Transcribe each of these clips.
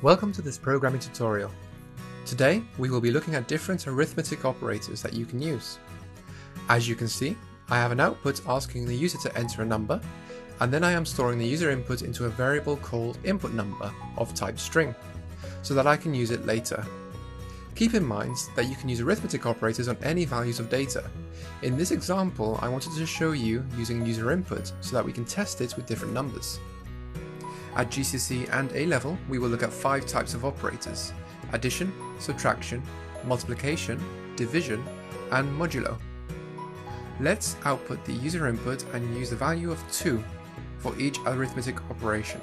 Welcome to this programming tutorial. Today we will be looking at different arithmetic operators that you can use. As you can see, I have an output asking the user to enter a number, and then I am storing the user input into a variable called input number of type string, so that I can use it later. Keep in mind that you can use arithmetic operators on any values of data. In this example, I wanted to show you using user input so that we can test it with different numbers. At GCSE and A-level, we will look at 5 types of operators: addition, subtraction, multiplication, division, and modulo. Let's output the user input and use the value of 2 for each arithmetic operation.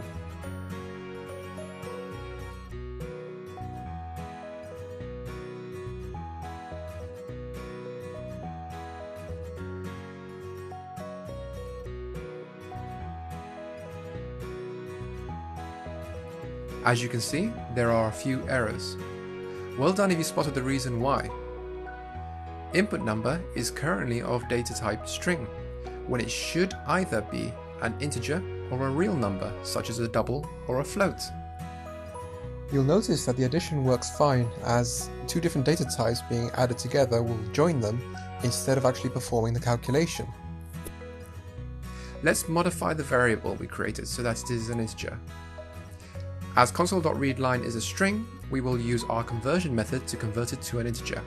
As you can see, there are a few errors. Well done if you spotted the reason why. Input number is currently of data type string, when it should either be an integer or a real number, such as a double or a float. You'll notice that the addition works fine, as 2 different data types being added together will join them instead of actually performing the calculation. Let's modify the variable we created so that it is an integer. As console.readline is a string, we will use our conversion method to convert it to an integer.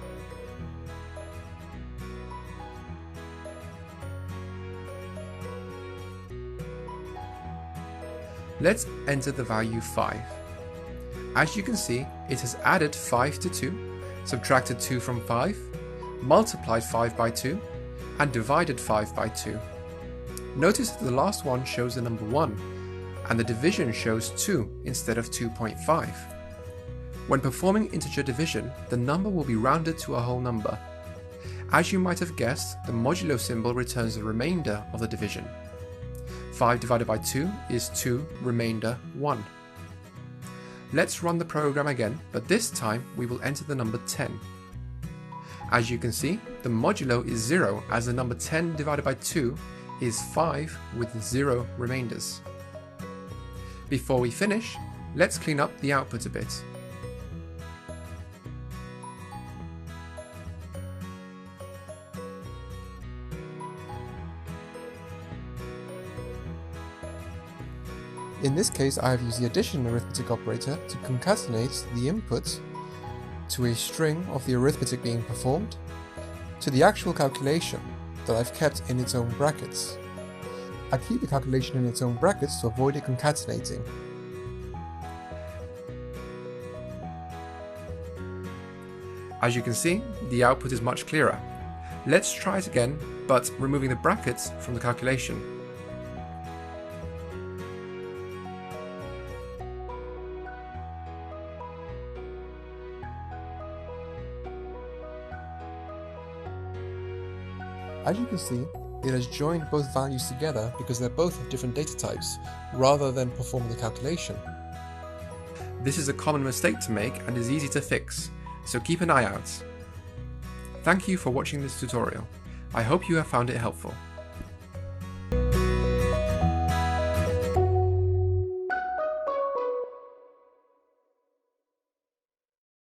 Let's enter the value 5. As you can see, it has added 5 to 2, subtracted 2 from 5, multiplied 5 by 2, and divided 5 by 2. Notice that the last one shows the number 1, and the division shows 2 instead of 2.5. When performing integer division, the number will be rounded to a whole number. As you might have guessed, the modulo symbol returns the remainder of the division. 5 divided by 2 is 2, remainder 1. Let's run the program again, but this time we will enter the number 10. As you can see, the modulo is 0, as the number 10 divided by 2 is 5 with 0 remainders. Before we finish, let's clean up the output a bit. In this case, I have used the addition arithmetic operator to concatenate the input to a string of the arithmetic being performed to the actual calculation that I've kept in its own brackets. I keep the calculation in its own brackets to avoid it concatenating. As you can see, the output is much clearer. Let's try it again, but removing the brackets from the calculation. As you can see, it has joined both values together because they're both of different data types, rather than performing the calculation. This is a common mistake to make and is easy to fix, so keep an eye out. Thank you for watching this tutorial. I hope you have found it helpful.